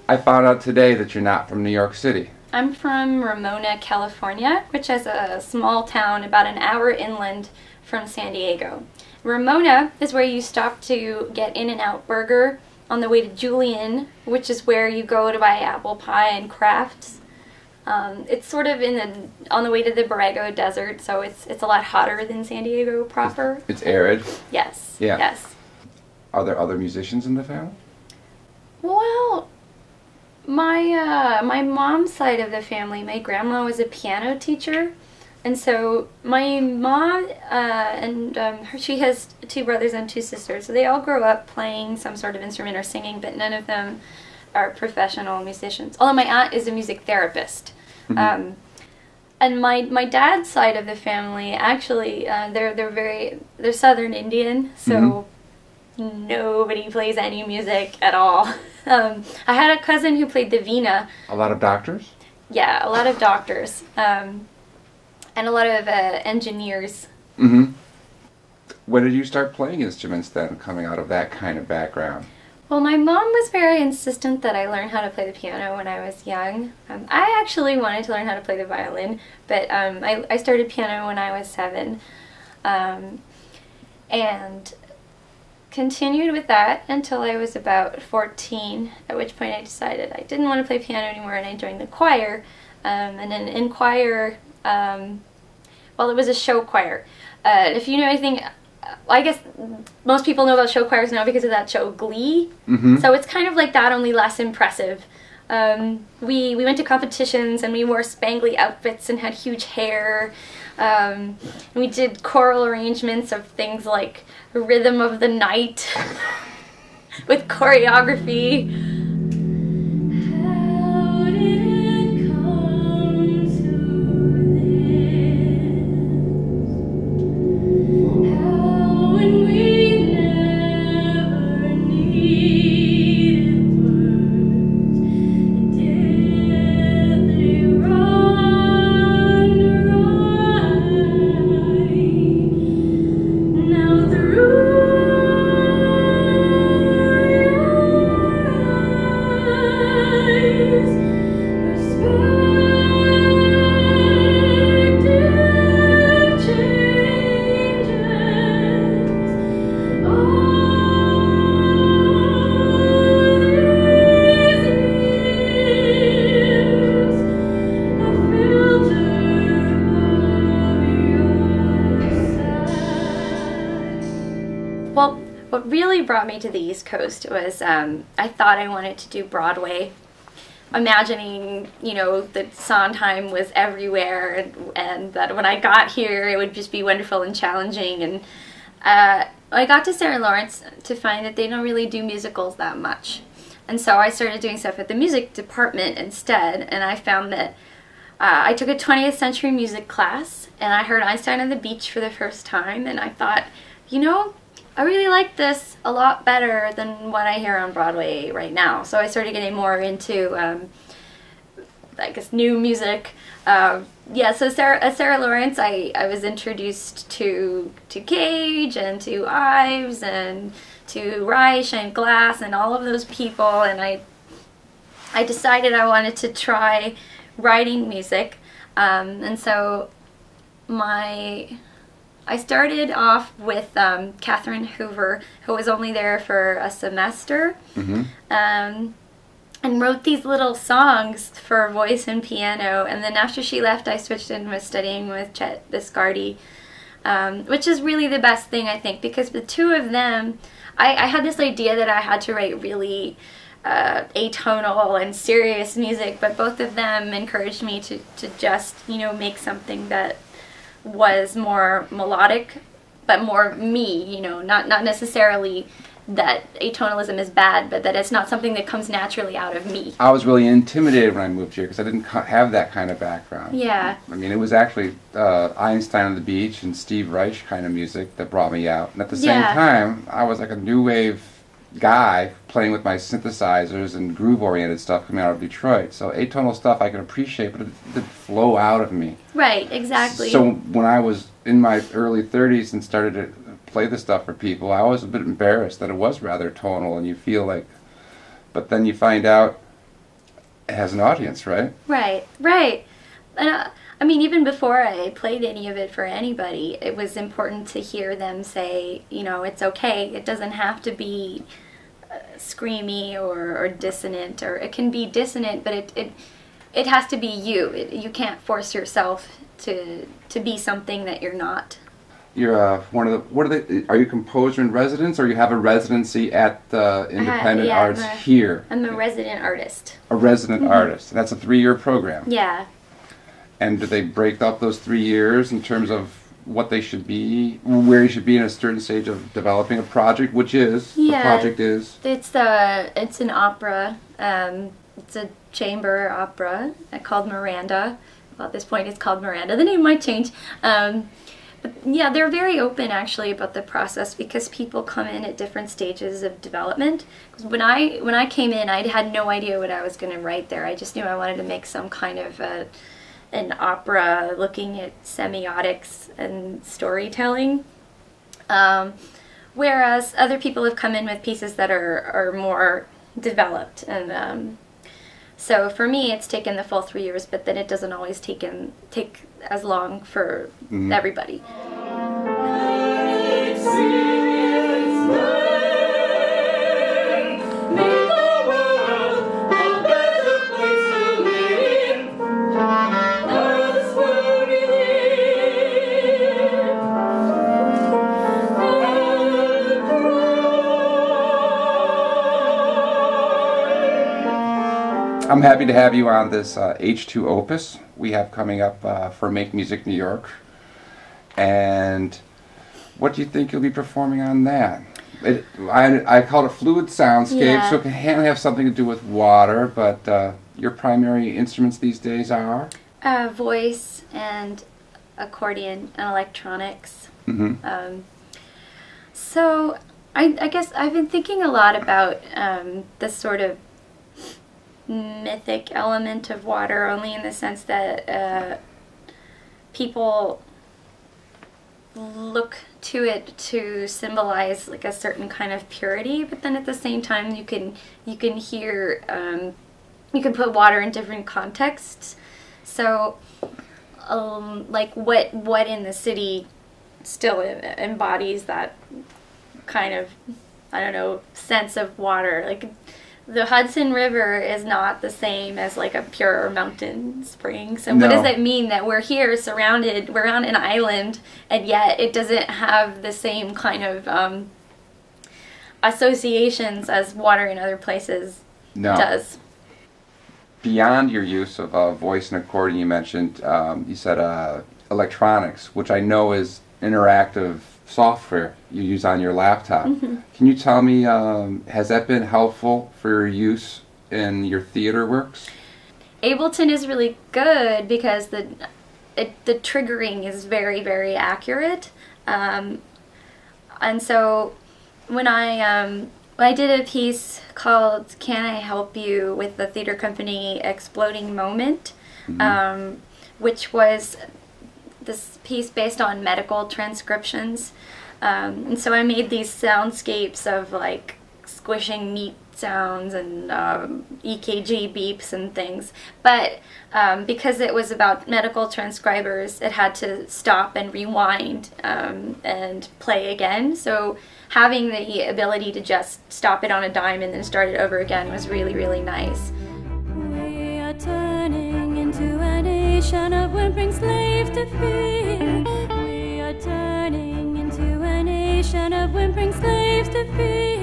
I found out today that you're not from New York City. I'm from Ramona, California, which is a small town about an hour inland from San Diego. Ramona is where you stop to get In-N-Out Burger on the way to Julian, which is where you go to buy apple pie and crafts. It's sort of on the way to the Borrego Desert, so it's a lot hotter than San Diego proper. It's arid? Yes. Yeah. Yes. Are there other musicians in the family? Well, my mom's side of the family, my grandma was a piano teacher, and so my mom she has two brothers and two sisters, so they all grow up playing some sort of instrument or singing, but none of them are professional musicians. Although my aunt is a music therapist. Mm-hmm. And my dad's side of the family, actually, they're Southern Indian, so nobody plays any music at all. I had a cousin who played the vina. A lot of doctors? Yeah, a lot of doctors, and a lot of engineers. Mm-hmm. When did you start playing instruments then, coming out of that kind of background? Well, my mom was very insistent that I learn how to play the piano when I was young. I actually wanted to learn how to play the violin, but I started piano when I was 7, and continued with that until I was about 14, at which point I decided I didn't want to play piano anymore, and I joined the choir. And then in choir, well, it was a show choir. If you know anything, I guess most people know about show choirs now because of that show Glee. Mm-hmm. So it's kind of like that, only less impressive. We went to competitions and we wore spangly outfits and had huge hair. We did choral arrangements of things like Rhythm of the Night with choreography. How did it come to this? How when we never needed words, did they run right? Now through Well, what really brought me to the East Coast was I thought I wanted to do Broadway, imagining, you know, that Sondheim was everywhere, and that when I got here it would just be wonderful and challenging. And I got to Sarah Lawrence to find that they don't really do musicals that much. And so I started doing stuff at the music department instead, and I found that I took a 20th century music class, and I heard Einstein on the Beach for the first time, and I thought, you know, I really like this a lot better than what I hear on Broadway right now. So I started getting more into, I guess, new music. Yeah, so at Sarah Lawrence, I was introduced to Cage and to Ives and to Reich and Glass and all of those people, and I decided I wanted to try writing music, and so I started off with Catherine Hoover, who was only there for a semester, and wrote these little songs for voice and piano. And then after she left, I switched and was studying with Chet Biscardi, which is really the best thing, I think, because the two of them, I had this idea that I had to write really atonal and serious music, but both of them encouraged me to just, you know, make something that was more melodic, but more me, you know, not necessarily that atonalism is bad, but that it's not something that comes naturally out of me. I was really intimidated when I moved here because I didn't have that kind of background. Yeah. I mean, it was actually Einstein on the Beach and Steve Reich kind of music that brought me out. And at the same time, I was like a new wave guy playing with my synthesizers and groove-oriented stuff coming out of Detroit. So atonal stuff I can appreciate, but it didn't flow out of me. Right, exactly. So when I was in my early 30s and started to play this stuff for people, I was a bit embarrassed that it was rather tonal, and you feel like, but then you find out it has an audience, right? Right, right. And I mean, even before I played any of it for anybody, it was important to hear them say, you know, it's okay. It doesn't have to be screamy or dissonant, or it can be dissonant, but it has to be you. You can't force yourself to be something that you're not. You're are you composer in residence, or you have a residency at the Independent Arts here? I'm a resident artist. A resident artist. That's a 3-year program. Yeah. And do they break up those 3 years in terms of what they should be, where you should be in a certain stage of developing a project, which is, the project is? It's an opera. It's a chamber opera called Miranda. Well, at this point it's called Miranda. The name might change. But yeah, they're very open actually about the process, because people come in at different stages of development. When I came in, I had no idea what I was going to write there. I just knew I wanted to make some kind of an opera looking at semiotics and storytelling. Whereas other people have come in with pieces that are more developed. And so for me, it's taken the full 3 years, but then it doesn't always take as long for everybody. I'm happy to have you on this H2 Opus we have coming up for Make Music New York. And what do you think you'll be performing on that? I call it a fluid soundscape, so it can have something to do with water, but your primary instruments these days are? Voice and accordion and electronics. So I guess I've been thinking a lot about this sort of mythic element of water, only in the sense that people look to it to symbolize like a certain kind of purity, but then at the same time you can hear you can put water in different contexts. So like what in the city still embodies that kind of, I don't know, sense of water. Like the Hudson River is not the same as like a pure mountain spring. So what does that mean that we're here surrounded, we're on an island, and yet it doesn't have the same kind of associations as water in other places does? Beyond your use of voice and accordion, you mentioned, you said electronics, which I know is interactive software you use on your laptop. Can you tell me, has that been helpful for your use in your theater works? Ableton is really good because the triggering is very, very accurate. And so when I did a piece called Can I Help You with the theater company Exploding Moment, which was this piece based on medical transcriptions. And so I made these soundscapes of like squishing meat sounds and EKG beeps and things. But because it was about medical transcribers, it had to stop and rewind and play again. So having the ability to just stop it on a dime and then start it over again was really, really nice. We are turning into a nation of whimpering slaves to fear. We are turning into a nation of whimpering slaves to fear.